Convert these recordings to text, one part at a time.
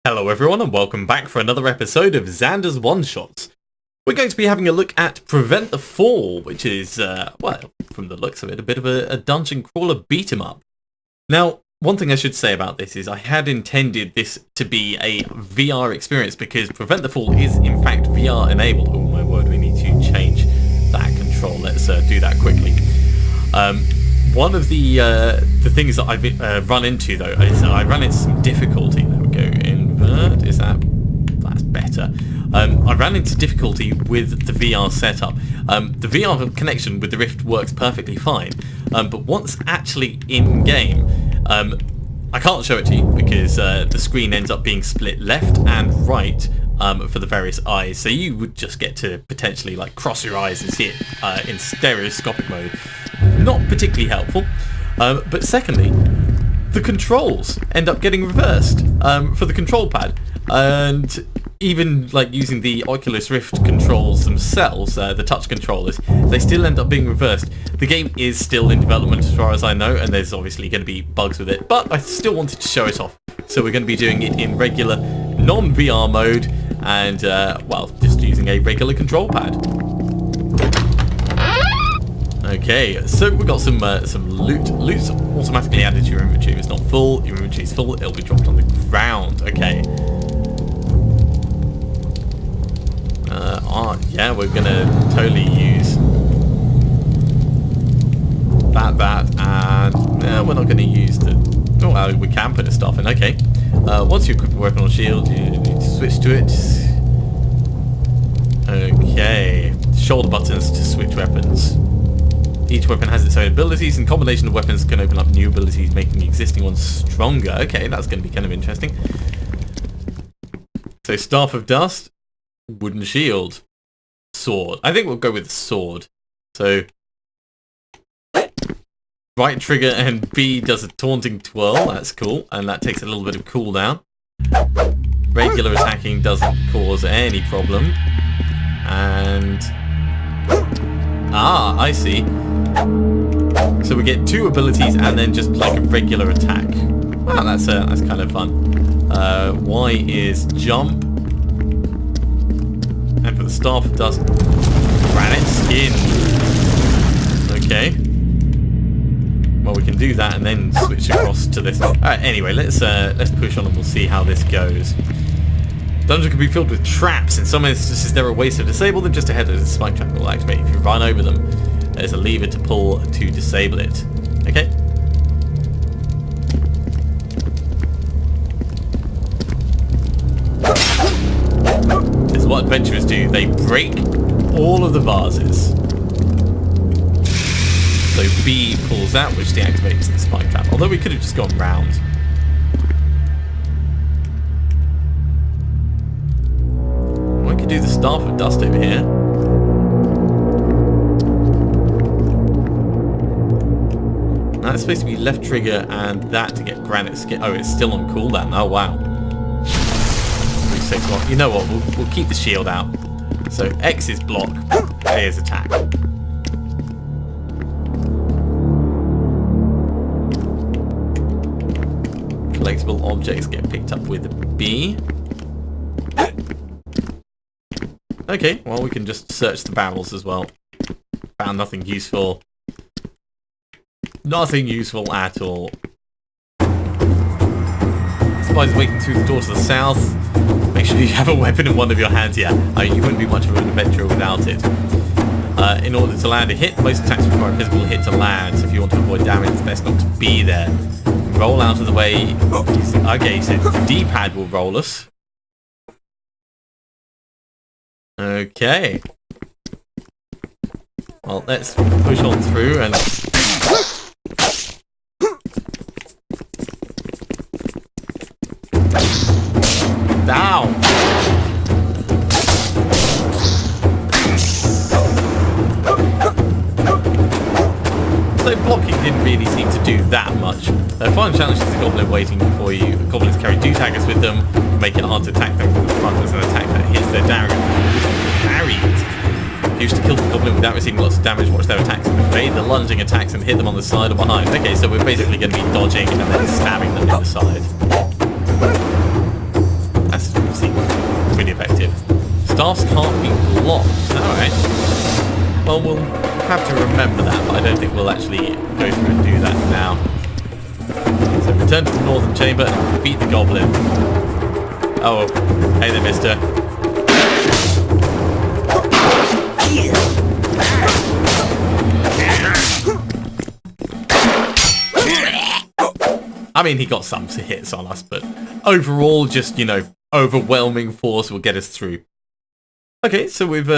Hello everyone and welcome back for another episode of Xander's One Shots. We're going to be having a look at Prevent the Fall, which is, well, from the looks of it, a bit of a dungeon crawler beat 'em up. Now, one thing I should say about this is I had intended this to be a VR experience because Prevent the Fall is in fact VR enabled. Oh my word, we need to change that control. Let's do that quickly. One of the things that I've run into though is I run into some difficulty. There we go. Invert. Is that's better? I ran into difficulty with the VR setup. The VR connection with the Rift works perfectly fine, but once actually in game, I can't show it to you because the screen ends up being split left and right for the various eyes. So you would just get to potentially like cross your eyes and see it in stereoscopic mode. Not particularly helpful. But secondly, the controls end up getting reversed for the control pad, and even like using the Oculus Rift controls themselves, the touch controllers, they still end up being reversed. The game is still in development as far as I know, and there's obviously going to be bugs with it, but I still wanted to show it off. So we're going to be doing it in regular non-VR mode and, well, just using a regular control pad. Okay, so we've got some loot. Loot's automatically added to your inventory. If it's not full, your inventory is full, it'll be dropped on the ground. Okay. Yeah, we're gonna totally use that, and we're not gonna use the. Oh, well, we can put the stuff in. Okay. Once you equip a weapon or shield, you need to switch to it. Okay. Shoulder buttons to switch weapons. Each weapon has its own abilities, and combination of weapons can open up new abilities, making the existing ones stronger. Okay, that's going to be kind of interesting. So, Staff of Dust, wooden shield, sword. I think we'll go with the sword. So, right trigger and B does a taunting twirl. That's cool, and that takes a little bit of cooldown. Regular attacking doesn't cause any problem. And I see. So we get two abilities and then just like a regular attack. Wow, that's kind of fun. Y is jump, and for the Staff of Dust, granite skin. Okay. Well, we can do that and then switch across to this. All right. Anyway, let's push on and we'll see how this goes. Dungeon can be filled with traps. In some instances, there are ways to disable them. Just ahead of the spike trap will activate if you run over them. There's a lever to pull to disable it. Okay. This is what adventurers do. They break all of the vases. So B pulls out, which deactivates the spike trap. Although we could have just gone round. We could do the Staff of Dust over here. That's supposed to be left trigger and that to get granite skin. Oh, it's still on cooldown. Oh, wow. 361. You know what? We'll keep the shield out. So X is block. A is attack. Collectible objects get picked up with B. Okay, well, we can just search the barrels as well. Found nothing useful. Nothing useful at all. Spies waiting through the door to the south. Make sure you have a weapon in one of your hands. Yeah, you wouldn't be much of an adventurer without it. In order to land a hit, most attacks require a physical hit to land. So if you want to avoid damage, it's best not to be there. Roll out of the way. Okay, so the D-pad will roll us. Okay. Well, let's push on through and... Down! So blocking didn't really seem to do that much. The final challenge is a goblin waiting for you. Goblins carry two daggers with them, make it hard to attack them from the front as an attack that hits their dagger. Parried. Used to kill the goblin without receiving lots of damage, watch their attacks, evade the lunging attacks and hit them on the side or behind. Okay, so we're basically going to be dodging and then stabbing them in the side. Staffs can't be blocked. Alright. Well, we'll have to remember that, but I don't think we'll actually go through and do that now. So return to the northern chamber and defeat the goblin. Oh, hey there, mister. I mean, he got some hits on us, but overall, just, you know, overwhelming force will get us through. Okay, so we've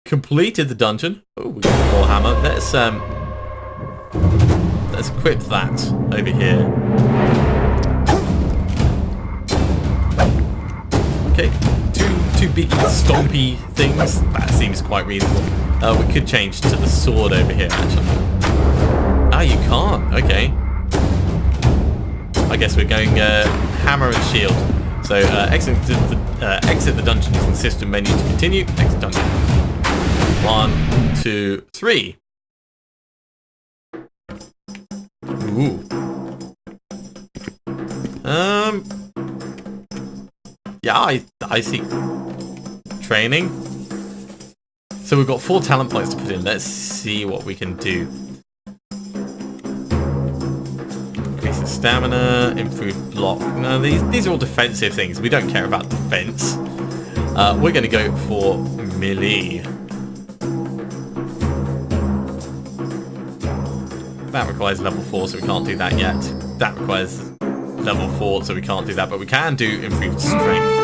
completed the dungeon. Oh, we got a more hammer. Let's equip that over here. Okay, two big stompy things. That seems quite reasonable. We could change to the sword over here, actually. Ah, you can't. Okay. I guess we're going hammer and shield. So exit the dungeon using system menu to continue. Exit dungeon. 1, 2, 3. Ooh. Yeah, I see. Training. So we've got 4 talent points to put in. Let's see what we can do. Increase in stamina, improved block. No, these are all defensive things. We don't care about defense. We're going to go for melee. That requires level 4, so we can't do that yet. That requires level 4, so we can't do that, but we can do improved strength.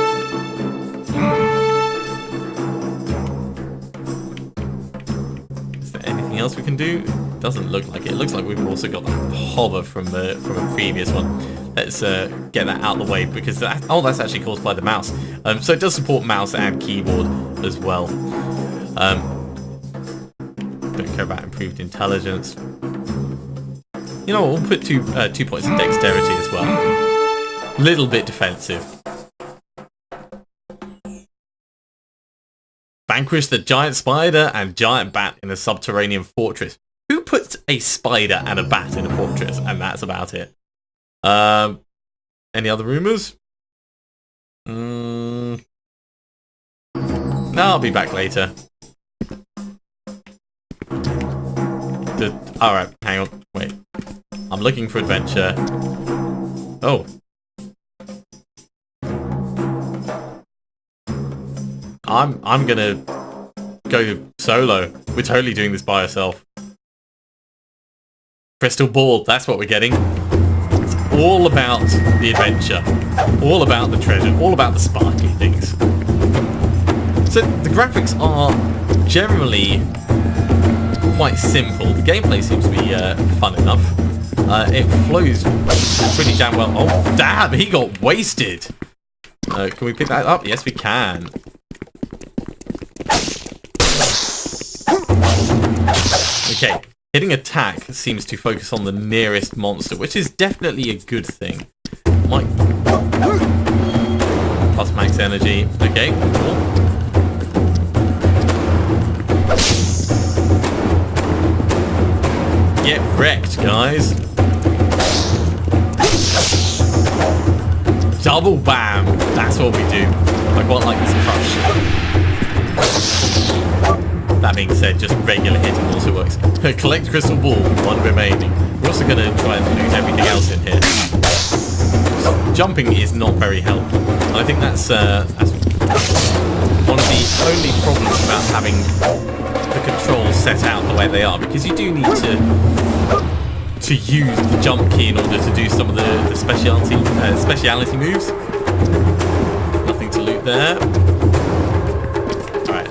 Is there anything else we can do? Doesn't look like it. It looks like we've also got the hover from a previous one. Let's get that out of the way, because that's actually caused by the mouse. So it does support mouse and keyboard as well. Don't care about improved intelligence. You know what, we'll put 2 points of dexterity as well. Little bit defensive. Vanquish the giant spider and giant bat in a subterranean fortress. Who puts a spider and a bat in a fortress? And that's about it. Any other rumors? No, I'll be back later. Alright, hang on. Wait. I'm looking for adventure. Oh. I'm gonna go solo. We're totally doing this by ourselves. Crystal ball, that's what we're getting. It's all about the adventure. All about the treasure. All about the sparkly things. So the graphics are generally quite simple. The gameplay seems to be fun enough. It flows pretty damn well. Oh, damn, he got wasted. Can we pick that up? Yes, we can. Okay, hitting attack seems to focus on the nearest monster, which is definitely a good thing. Might... Plus max energy. Okay, cool. Get wrecked, guys. Double bam. That's what we do. I quite like this crush. That being said, just regular hitting also works. Collect crystal ball, 1 remaining. We're also going to try and lose everything else in here. Jumping is not very helpful. And I think that's one of the only problems about having the controls set out the way they are, because you do need to use the jump key in order to do some of the speciality moves. Nothing to loot there. Alright,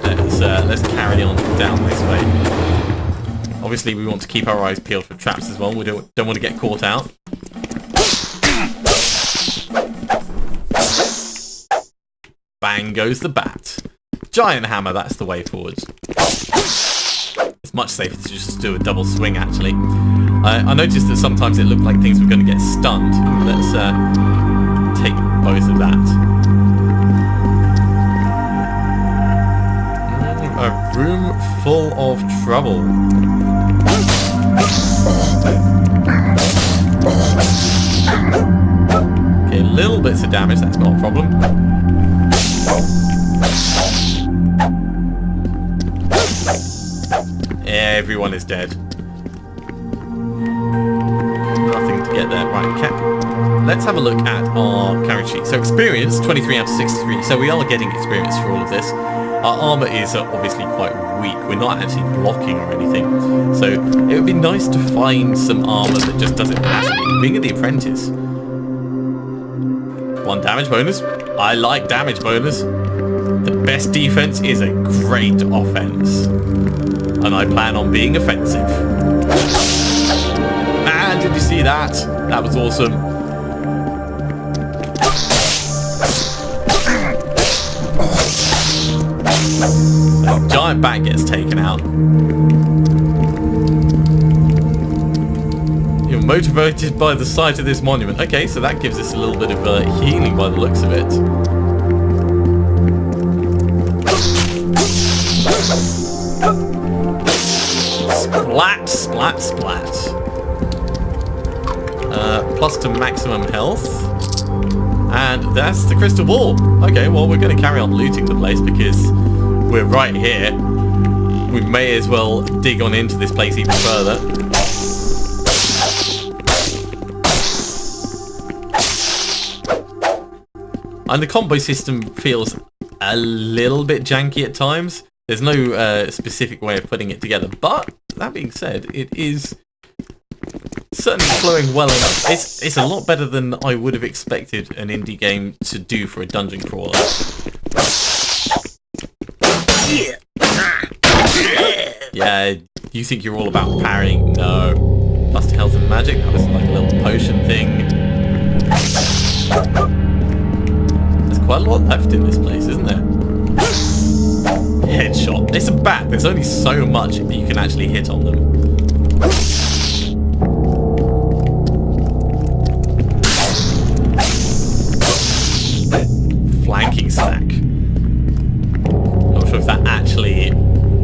let's carry on down this way. Obviously we want to keep our eyes peeled for traps as well. We don't want to get caught out. Bang goes the bat. Giant hammer, that's the way forwards. It's much safer to just do a double swing, actually. I noticed that sometimes it looked like things were going to get stunned. Let's take both of that. A room full of trouble. Okay, little bits of damage, that's not a problem. Everyone is dead. Nothing to get there. Right, cap. Let's have a look at our character sheet. So experience, 23 out of 63. So we are getting experience for all of this. Our armor is obviously quite weak. We're not actually blocking or anything. So it would be nice to find some armor that just does it passively. Being the apprentice. 1 damage bonus. I like damage bonus. The best defense is a great offense. And I plan on being offensive. Man, did you see that? That was awesome. A giant bat gets taken out. You're motivated by the sight of this monument. Okay, so that gives us a little bit of healing by the looks of it. Splat, splat, splat. Plus to maximum health. And that's the crystal ball. Okay, well, we're going to carry on looting the place because we're right here. We may as well dig on into this place even further. And the combo system feels a little bit janky at times. There's no specific way of putting it together. But, that being said, it is certainly flowing well enough. It's a lot better than I would have expected an indie game to do for a dungeon crawler. Yeah, you think you're all about parrying? No. Plus to health and magic, that was like a little potion thing. There's quite a lot left in this place, isn't there? Headshot. It's a bat. There's only so much that you can actually hit on them. Flanking snack. Not sure if that actually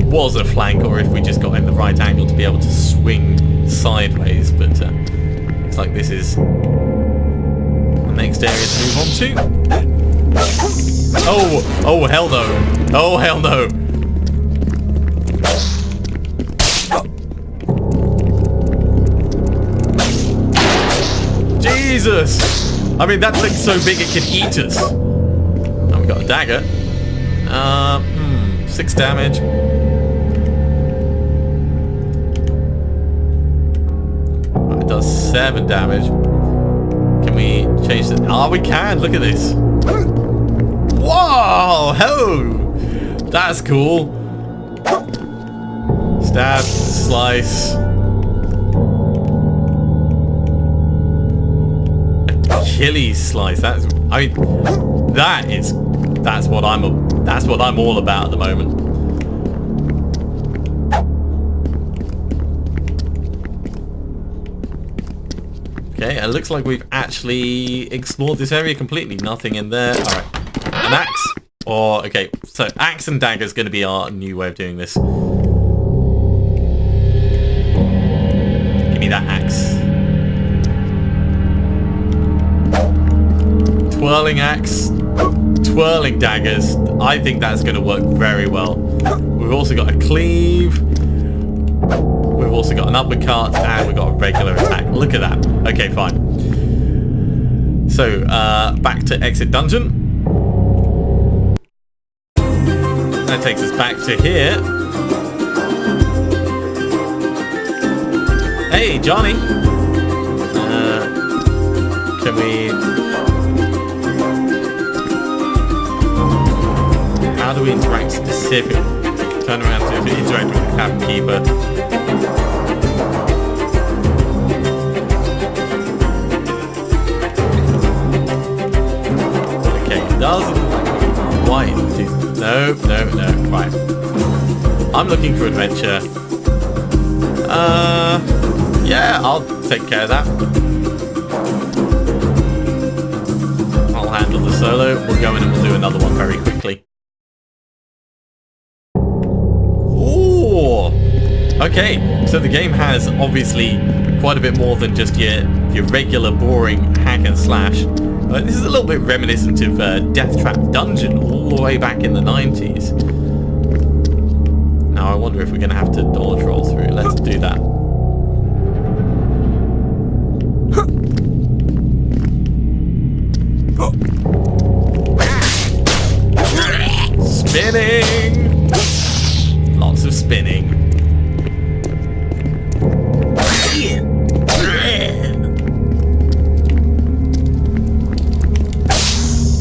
was a flank or if we just got in the right angle to be able to swing sideways, but looks like this is the next area to move on to. Oh hell no. Oh hell no. Jesus! I mean, that thing's so big it can eat us. Now we got a dagger. 6 damage. It does 7 damage. Can we change it? Oh, we can! Look at this! Whoa! Ho! That's cool. Stab, slice. Achilles slice. That's what I'm all about at the moment. Okay, it looks like we've actually explored this area completely. Nothing in there. All right, an axe. Or okay, so axe and dagger is going to be our new way of doing this. Give me that axe. Twirling axe, twirling daggers. I think that's going to work very well. We've also got a cleave. We've also got an uppercut, and we've got a regular attack. Look at that. Okay, fine. So, back to exit dungeon. That takes us back to here. Hey, Johnny. Can we... How do we interact specifically? Turn around to interact with the cabin keeper. Okay, doesn't quite do. No. Right. I'm looking for adventure. Yeah, I'll take care of that. I'll handle the solo. We'll go in and we'll do another one very quickly. Okay, so the game has obviously quite a bit more than just your regular boring hack and slash. This is a little bit reminiscent of Death Trap Dungeon all the way back in the 90s. Now I want wonder if we're going to have to dodge roll through. Let's do that. Spinning! Lots of spinning.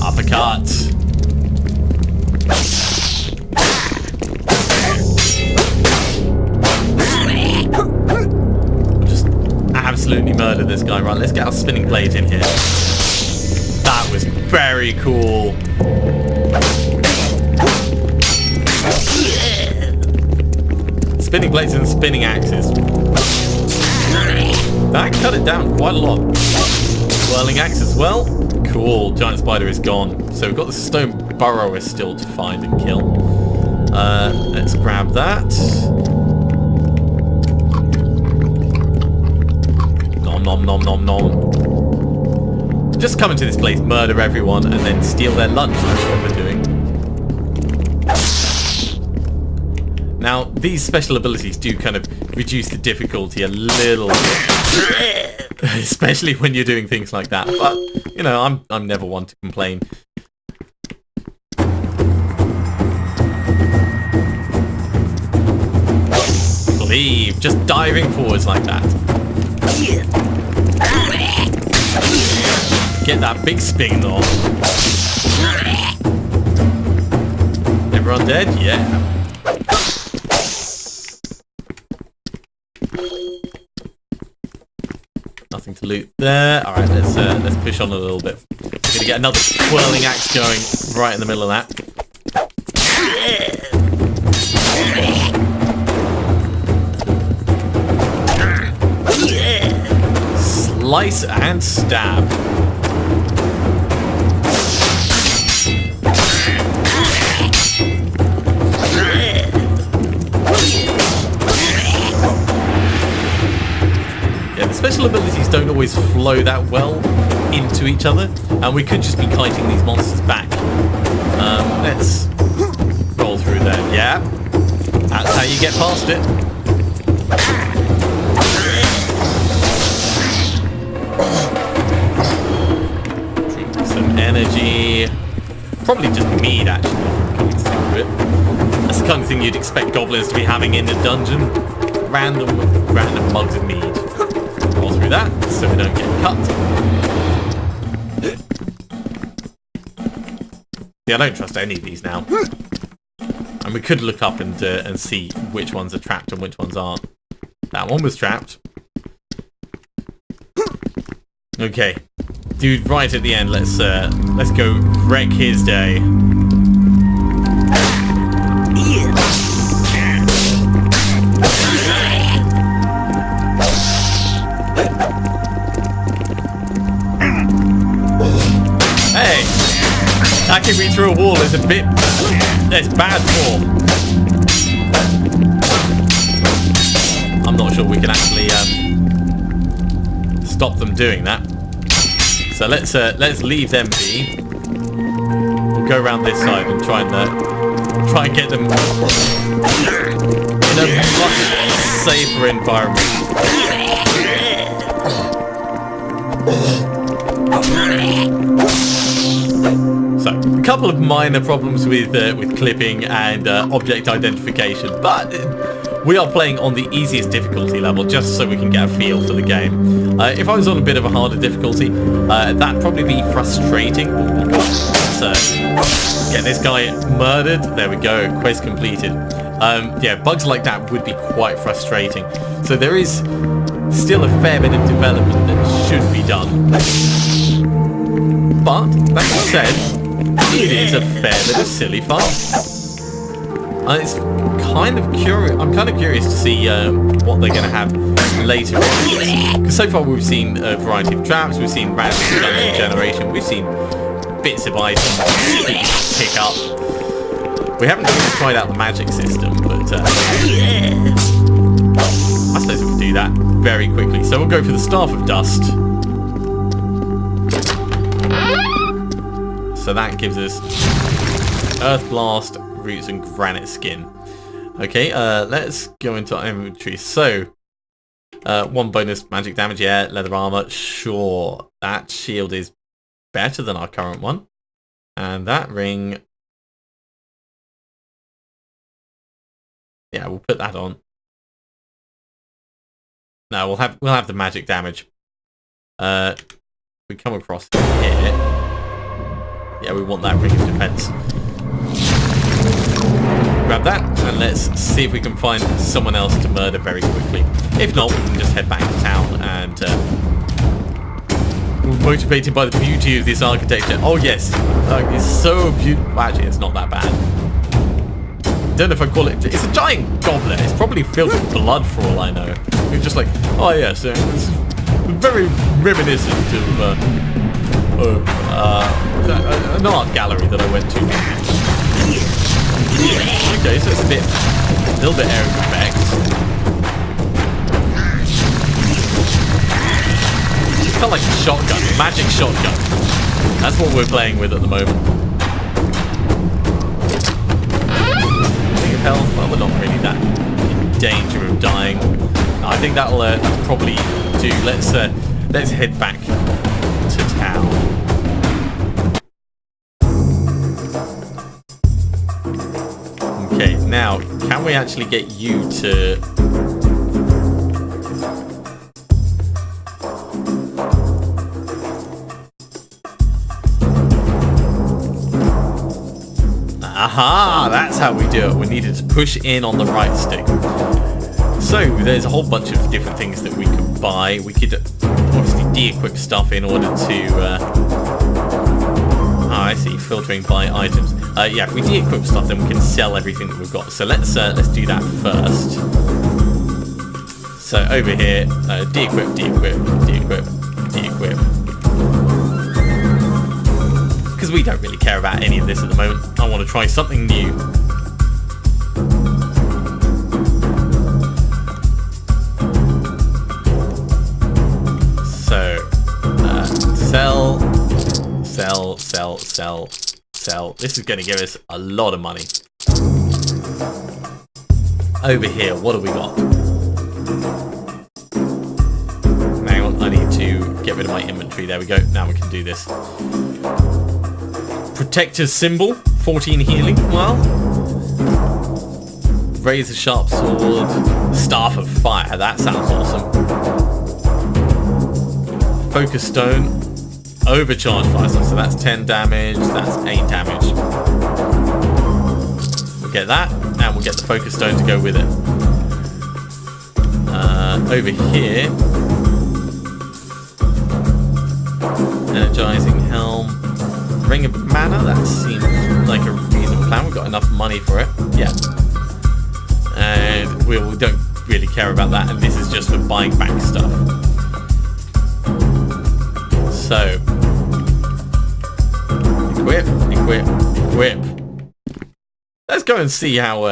Uppercut. Just absolutely murder this guy. Right, let's get our spinning blade in here. That was very cool. Spinning blades and spinning axes. That cut it down quite a lot. Whirling axe as well. Cool, giant spider is gone. So we've got the stone burrower still to find and kill. Let's grab that. Nom nom nom nom nom. Just come into this place, murder everyone, and then steal their lunch. That's what we're doing. Now, these special abilities do kind of reduce the difficulty a little bit. Especially when you're doing things like that. But, you know, I'm never one to complain. Leave, just diving forwards like that. Get that big spin on. Everyone dead? Yeah. Nothing to loot there. All right, let's push on a little bit. We're gonna get another whirling axe going right in the middle of that. Slice and stab. Special abilities don't always flow that well into each other, and we could just be kiting these monsters back. Let's roll through there. Yeah, that's how you get past it. Drink some energy. Probably just mead, actually, coming to think of it. That's the kind of thing you'd expect goblins to be having in the dungeon. Random mugs of mead. Roll through that so we don't get cut. Yeah, I don't trust any of these now. And we could look up and see which ones are trapped and which ones aren't. That one was trapped. Okay, dude, right at the end, let's go wreck his day. Hey, attacking me through a wall is a bit... It's bad form. I'm not sure we can actually stop them doing that. So let's leave them be. We'll go around this side and try and get them in a much safer environment. So, a couple of minor problems with clipping and object identification, but we are playing on the easiest difficulty level just so we can get a feel for the game. If I was on a bit of a harder difficulty, that'd probably be frustrating. Let's get this guy murdered. There we go, quest completed. Yeah, bugs like that would be quite frustrating. So there is still a fair bit of development that should be done. But, that said, it is a fair bit of silly fun. It's kind of curious. I'm kind of curious to see what they're going to have later on. Because so far we've seen a variety of traps, we've seen random dungeon generation, we've seen bits of items pick up. We haven't really tried out the magic system, but I suppose we can do that very quickly. So we'll go for the Staff of Dust. So that gives us Earth Blast, Roots and Granite Skin. Okay, let's go into our inventory. So, 1 bonus magic damage, yeah, leather armor, sure. That shield is better than our current one. And that ring... Yeah, we'll put that on. No, we'll have the magic damage. We come across here. Yeah, we want that ring of defense. Grab that, and let's see if we can find someone else to murder very quickly. If not, we can just head back to town, and we're motivated by the beauty of this architecture. Oh yes, it's so beautiful. Actually, it's not that bad. Don't know if I call it. It's a giant goblet. It's probably filled with blood for all I know. You're just like, oh yes, it's very reminiscent of an art gallery that I went to. Okay, so it's a little bit area of effects. It's kind of like a shotgun, magic shotgun. That's what we're playing with at the moment. Health, well, we're not really that in danger of dying. I think that'll probably do. Let's head back to town. Okay, now can we actually get you to? Aha! That's how we do it. We needed to push in on the right stick. So there's a whole bunch of different things that we could buy. We could obviously de-equip stuff in order to... I see. Filtering by items. Yeah, if we de-equip stuff, then we can sell everything that we've got. So let's do that first. So over here, de-equip, de-equip, de-equip, de-equip. Because we don't really care about any of this at the moment. I want to try something new. So, sell, sell, sell, sell, sell. This is going to give us a lot of money. Over here, what do we got? Hang on, I need to get rid of my inventory. There we go. Now we can do this. Protector's symbol, 14 healing. Well, razor sharp sword, staff of fire. That sounds awesome. Focus stone, overcharge fire. So that's 10 damage. That's 8 damage. We'll get that, and we'll get the focus stone to go with it. Over here, energizing helm. Ring of mana, that seems like a reasonable plan. We've got enough money for it. Yeah. And we don't really care about that, and this is just for buying back stuff. So, equip, equip, equip. Let's go and see how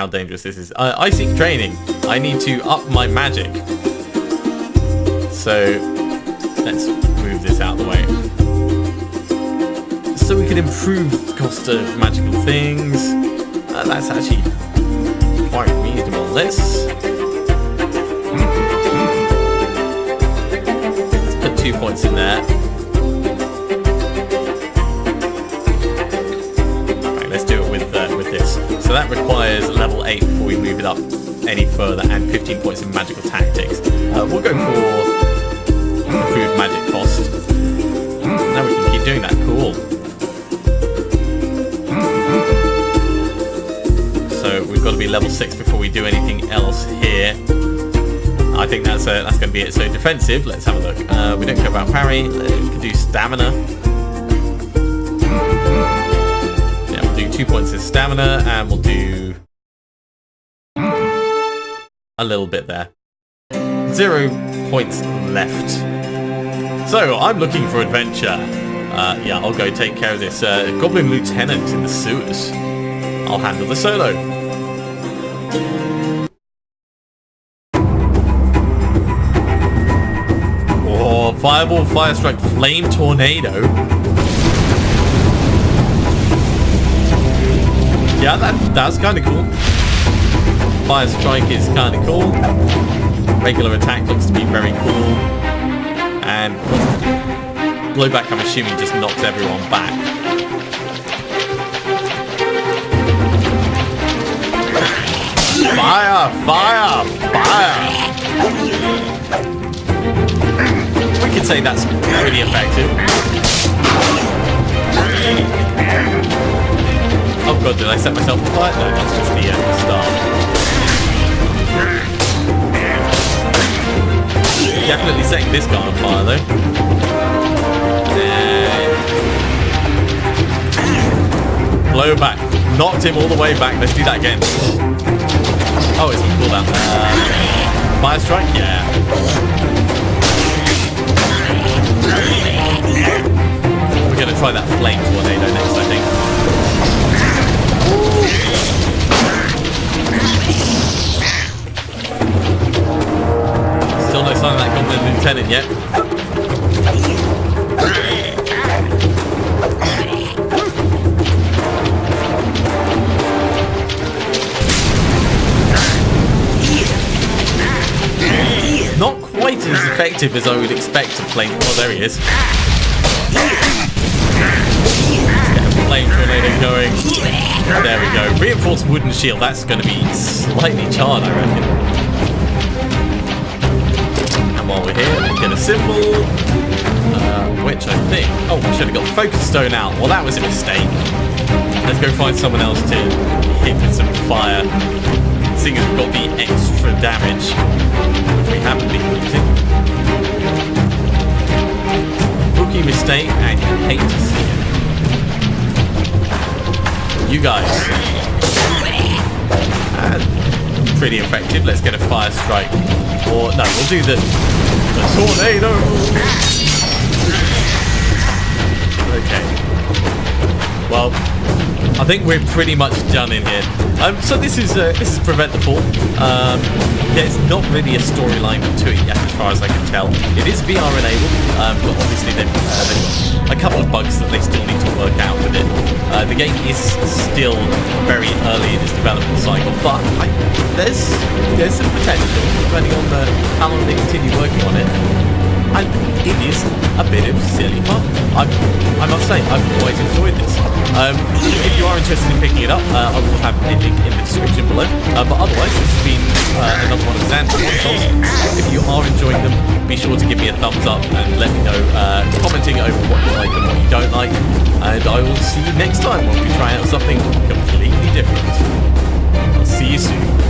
dangerous this is. I seek training. I need to up my magic. So, let's move this out of the way. So we can improve the cost of magical things. That's actually quite reasonable. Let's put 2 points in there. Right, let's do it with this. So that requires level 8 before we move it up any further, and 15 points in magical tactics. We'll go for improved magic cost. Now we can keep doing that. Cool. So we've got to be level 6 before we do anything else here. I think that's going to be it. So defensive, let's have a look. We don't care about parry. We can do stamina. Yeah, we'll do 2 points of stamina, and we'll do a little bit there. 0 points left. So I'm looking for adventure. Yeah, I'll go take care of this goblin lieutenant in the sewers. I'll handle the solo. Oh, fireball, fire strike, flame tornado. Yeah, that's kind of cool. Fire Strike is kind of cool. Regular attack looks to be very cool. And blowback, I'm assuming, just knocks everyone back. Fire! Fire! Fire! We could say that's pretty effective. Oh god, did I set myself on fire? No, that's just the start. Definitely setting this guy on fire though. And blowback. Knocked him all the way back. Let's do that again. Oh, it's on cooldown. Fire Strike? Yeah. We're going to try that flame tornado next, I think. Still no sign of that Goblin Lieutenant yet. Not quite as effective as I would expect a flame. Oh, there he is. Get a flame tornado going. There we go. Reinforced wooden shield. That's going to be slightly charred, I reckon. And while we're here, we get a symbol, which I think. Oh, I should have got the focus stone out. Well, that was a mistake. Let's go find someone else to hit with some fire. Seeing as we've got the extra damage, which we haven't been using. Rookie mistake, and you hate to see it. You guys. Pretty effective. Let's get a fire strike. Or, no, we'll do the tornado. Okay. well, I think we're pretty much done in here. So this is Prevent the Fall. There's not really a storyline to it yet, as far as I can tell. It is VR enabled, but obviously they've got a couple of bugs that they still need to work out with it. The game is still very early in its development cycle, but there's some potential, depending on how long they continue working on it. And it is a bit of silly fun. I must say, I've quite enjoyed this. If you are interested in picking it up, I will have a link in the description below. But otherwise, this has been another one of Xander's consoles. If you are enjoying them, be sure to give me a thumbs up and let me know, commenting over what you like and what you don't like. And I will see you next time when we try out something completely different. I'll see you soon.